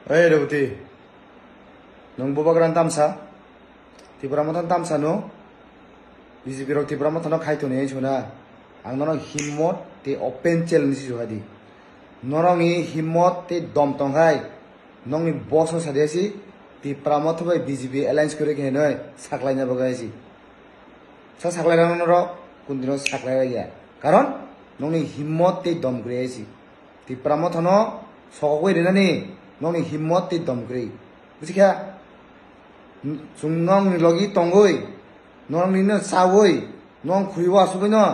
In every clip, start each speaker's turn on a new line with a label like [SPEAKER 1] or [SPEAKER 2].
[SPEAKER 1] Ê đầu thì nông bố bác tamsa thì bữa mà tamsa no BJP ro thì bữa mà thằng khai tu này chuna ang nó himmot thì open challenge si hadi norong himmot thì dom tong hai nong boss ho sadesi thì pramot bai BJP alliance করে ke noi saklai na bagai si sa saklai na no ro kundino saklai ya karon nong himmot thì dom করে si thì pramot no sokoi rena ni nong himmot thì dom করে বুঝিকা 중앙 লগি তংগই নং নিনো সাওই নং খুইवा সুবিनो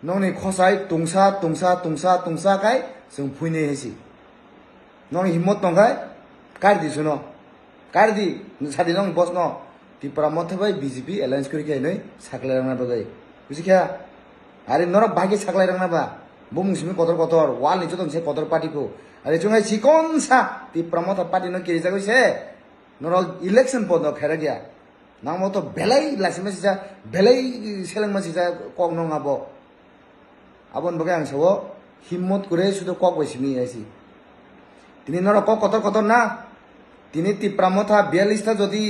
[SPEAKER 1] নং नि खसाय तुंसा काय जों फुइने हेसि नং हिम्मत तंगाय कारदि सुनो कारदि सादि नং बस न तिपरा मथबाय बीजेपी अलायंस करि काय नै साखलाय रंना बगै बुझिखा आरे नर बागे साखलाय रंना बा बुमुसिमि कतर वाल नि जतन से कतर पार्टी को आरे जोंहाय सिकनसा तिपरा मथ पार्टी न केरि जागैसे नर इलेक्शन पद न खेरा गया नामो तो बेलै लासिमा सिजा बेलै सेलेंमा सिजा कक नङाबो आबन बगे आं सावो हिम्मत करे सुदो कक बैसिमी आइसि तिनि नर कक कतर ना तिनि तिप्रामथा 42 ता जदि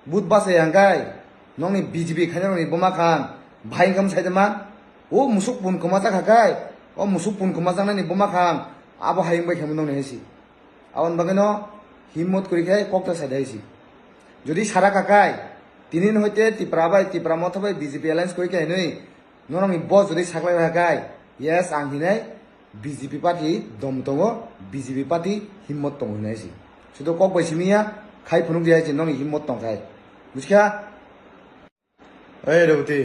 [SPEAKER 1] बुध बासे आंगाय नंनि बीजेपी खाने बोमा खान भाइगम साइदमा ओ मुसुक पुन कमा जाखाखाय ओ मुसुक पुन कमा जानानि बोमा खान आबो हाइम बाय खेमन नंनि हेसि आबन बगे न हिम्मत करिखाय ककता साइदाइसि যদি সারা কাকাই তিনিন হইতে তিপ্রা মথবাই বিজেপি এলায়েন্স করি কাই নই নরং বস যদি সাকলাই কাকাই ইয়েস আং হিনাই বিজেপি পার্টি দম দङ বিজেপি পার্টি হিম্মত দङ হিনাইসি শুধু কক বাইসিমিয়া খাই ফুনুক দিয়াইছি নং হিম্মত দंखाय বুঝখা এই রবতি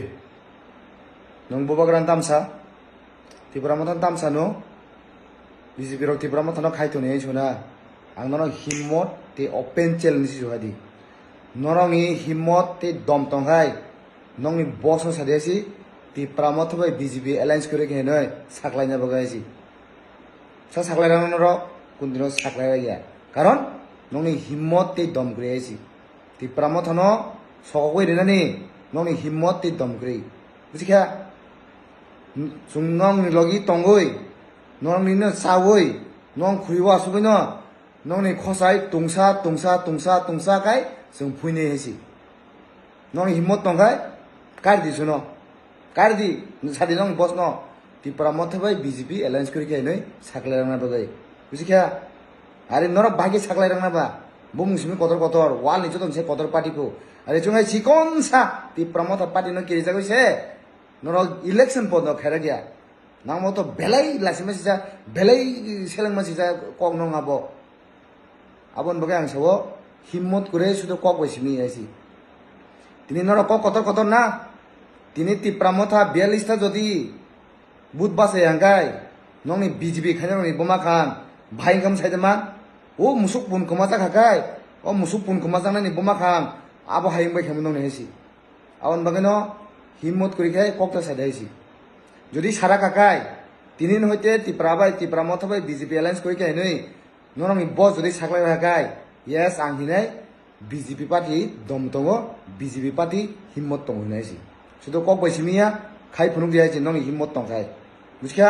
[SPEAKER 1] নং ববাগ্রান তামসা তিপ্রা মথন তামসা নো বিজেপি র তিপ্রা মথন খাই তো নেই ছনা आं नरं हिम्मत ते ओपन चैलेंज जुहादी नरं हिम्मत ते दम तंगाय नंनि बस हो सादेसी ति प्रामत बाय बीजेपी अलायंस करे के नै साखलाय ना बगायसी सा साखलाय ना नर कुनदिनो साखलाय गया कारण नंनि हिम्मत ते दम ग्रेसी ति प्रामत न सकoi रेनानि नंनि हिम्मत ते दम ग्रे बुझिखा सुंगं लगि तंगoi नरं निनो सावoi नंग खुइवा सुबिनो नंनि खसाय तुंसा काय जों फुइने हेसि नंनि हिम्मत तंगाय कारदि सुनो कारदि सादि नंग बस न तिपरा मथबाय बीजेपी अलायंस करि काय नै साखलाय रंना बगै बुझिखा आरे नर बागे साखलाय रंना बा बुमुसिमि कतर वाल नि जतन से कतर पार्टी को आरे जोंहाय सिकनसा तिपरा मथ पार्टी न केरि जागैसे नर इलेक्शन पद न खेरा गया नामो तो बेलै लासिमा सिजा बेलै सेलेंमा सिजा कक नङाबो आबन बगे आं सावो हिम्मत करे सुदो कक बैसिमी आइसि तिनि नर कक कतर ना तिनि तिप्रामथा 42 ता जदि बुध बासे आंगाय नंनि बीजेपी खाने बोमा खान भाइगम साइदमा ओ मुसुक पुन कमा जाखाखाय ओ मुसुक पुन कमा जानानि बोमा खान आबो हाइम बाय खेमन नंनि हेसि आबन बगे न हिम्मत करिखाय ककता साइदाइसि যদি সারা কাকাই তিনিন হইতে তিপ্রামথবাই বিজেপি এলায়েন্স করি কাই नै নরং বস যদি সাকলাই কাকাই ইয়েস আং হিনাই বিজেপি পার্টি দম দङ বিজেপি পার্টি হিম্মত দङ হিনাইসি শুধু কক বাইসিমিয়া খাই ফুনুক দিয়াইছি নং হিম্মত दंखाय বুঝখা